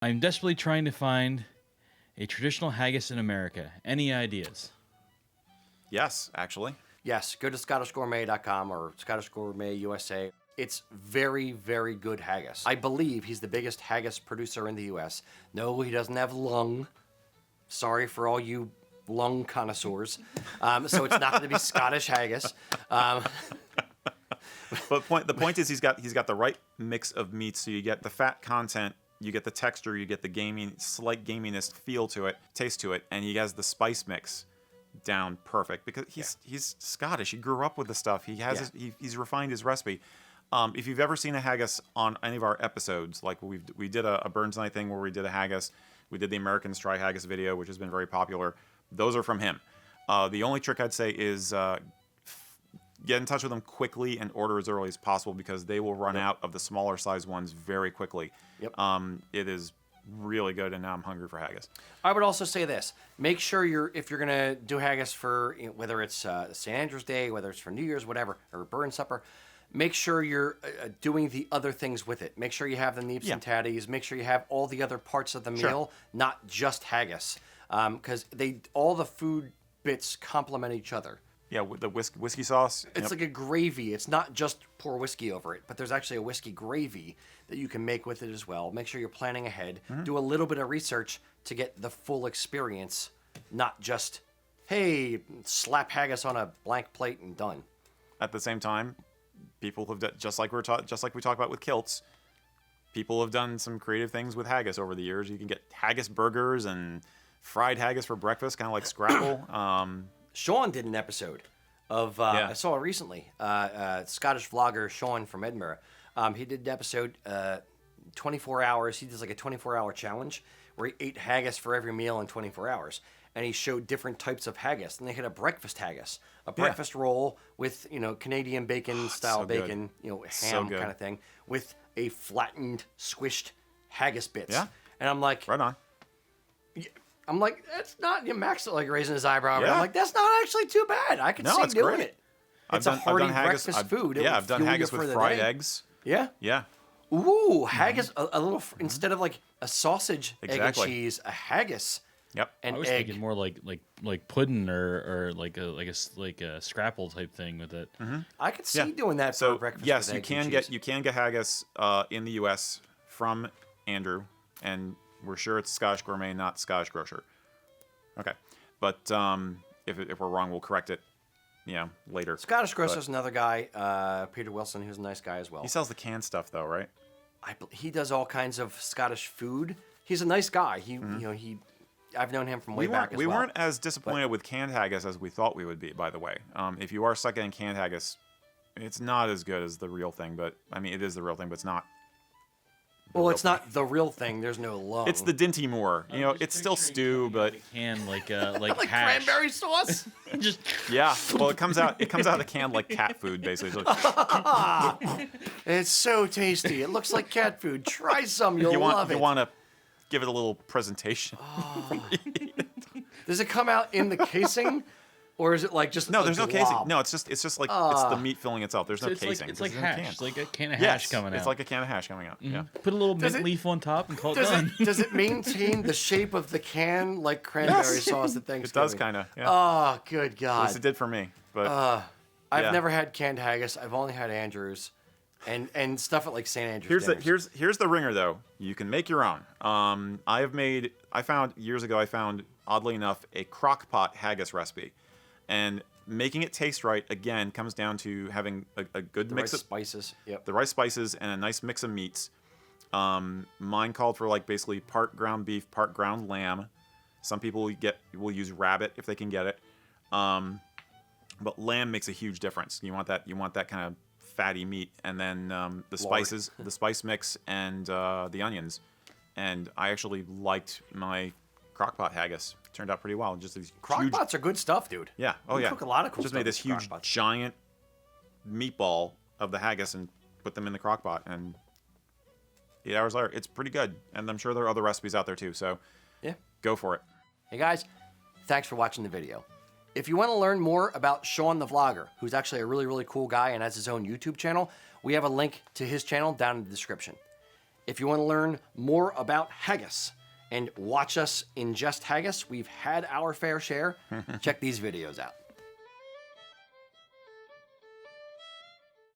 I'm desperately trying to find a traditional haggis in America. Any ideas? Yes, actually. Yes, go to ScottishGourmet.com or Scottish Gourmet USA. It's very, very good haggis. I believe he's the biggest haggis producer in the U.S. No, he doesn't have lung. Sorry for all you lung connoisseurs. So it's not going to be Scottish haggis. But the point is he's got the right mix of meats, so you get the fat content, you get the texture, you get the slight gaminess feel to it, taste to it, and he has the spice mix down perfect because he's Scottish. He grew up with the stuff. He has he's refined his recipe. If you've ever seen a haggis on any of our episodes, like we did a Burns Night thing where we did a haggis. We did the Americans Try Haggis video, which has been very popular. Those are from him. The only trick I'd say is get in touch with them quickly and order as early as possible because they will run out of the smaller size ones very quickly. Yep. It is really good, and now I'm hungry for haggis. I would also say this: make sure if you're gonna do haggis for whether it's St. Andrew's Day, whether it's for New Year's, whatever, or burn supper, make sure you're doing the other things with it. Make sure you have the neeps and tatties. Make sure you have all the other parts of the meal, not just haggis, because all the food bits complement each other. Yeah, with the whiskey sauce. It's like a gravy. It's not just pour whiskey over it, but there's actually a whiskey gravy that you can make with it as well. Make sure you're planning ahead. Mm-hmm. Do a little bit of research to get the full experience, not just, hey, slap haggis on a blank plate and done. At the same time, people have done, just like we talked about with kilts, people have done some creative things with haggis over the years. You can get haggis burgers and fried haggis for breakfast, kind of like scrapple. Shaun did an episode of, I saw it recently, Scottish vlogger Shaun from Edinburgh. He did an episode, 24 hours. He does like a 24-hour challenge where he ate haggis for every meal in 24 hours. And he showed different types of haggis. And they had a breakfast haggis, a breakfast roll with, Canadian bacon style bacon, ham kind of thing, with a flattened, squished haggis bits. Yeah. And I'm like, right on. I'm like, that's not, Max like raising his eyebrow. Yeah. I'm like, that's not actually too bad. I could see doing it. It's a hearty breakfast food. I've done haggis with fried eggs. Yeah. Yeah. Ooh, haggis, a little, instead of like a sausage, egg and cheese, a haggis. Yep. I was thinking more like pudding or like a scrapple type thing with it. Mm-hmm. I could see doing that for breakfast. Yes, with you can get haggis in the U.S. from Andrew, and we're sure it's Scottish Gourmet, not Scottish Grocer. Okay, but if we're wrong, we'll correct it. Later. Scottish Grocer's another guy, Peter Wilson, who's a nice guy as well. He sells the canned stuff though, right? He does all kinds of Scottish food. He's a nice guy. I've known him from way back as well. We weren't as disappointed with canned haggis as we thought we would be, by the way. If you are stuck in canned haggis, it's not as good as the real thing, but I mean, it is the real thing, but it's not. It's not the real thing. There's no lung. It's the Dinty Moore. It's still stew, but like like hash. cranberry sauce. Well, it comes out of the can like cat food, basically. It's so tasty. It looks like cat food. Try some. You'll love it. You want to give it a little presentation. Does it come out in the casing? Or is it like just no? There's no casing. No, it's just like it's the meat filling itself. There's no casing. It's like hash. It's like a can of hash coming out. It's like a can of hash coming out. Mm-hmm. Yeah. Put a little mint leaf on top and call it done. Does it maintain the shape of the can like cranberry sauce at Thanksgiving? It does kind of. Yeah. Oh, good God! At least it did for me. But I've never had canned haggis. I've only had Andrews, and stuff at like St. Andrew's. Here's the ringer though. You can make your own. I found years ago. Oddly enough a crock pot haggis recipe, and making it taste right, again, comes down to having a good mix of spices. Yep. The right spices and a nice mix of meats. Mine called for like basically part ground beef, part ground lamb. Some people will use rabbit if they can get it. But lamb makes a huge difference. You want that kind of fatty meat, and then the spices, the spice mix, and the onions. And I actually liked my crockpot haggis. Turned out pretty well. Just these crockpots are good stuff, dude. Yeah. We cook a lot of cool just stuff. Made this huge giant meatball of the haggis and put them in the crockpot, and 8 hours later, it's pretty good. And I'm sure there are other recipes out there too. So yeah, go for it. Hey guys, thanks for watching the video. If you want to learn more about Shaun the Vlogger, who's actually a really, really cool guy and has his own YouTube channel, we have a link to his channel down in the description. If you want to learn more about haggis and watch us ingest haggis, we've had our fair share. Check these videos out.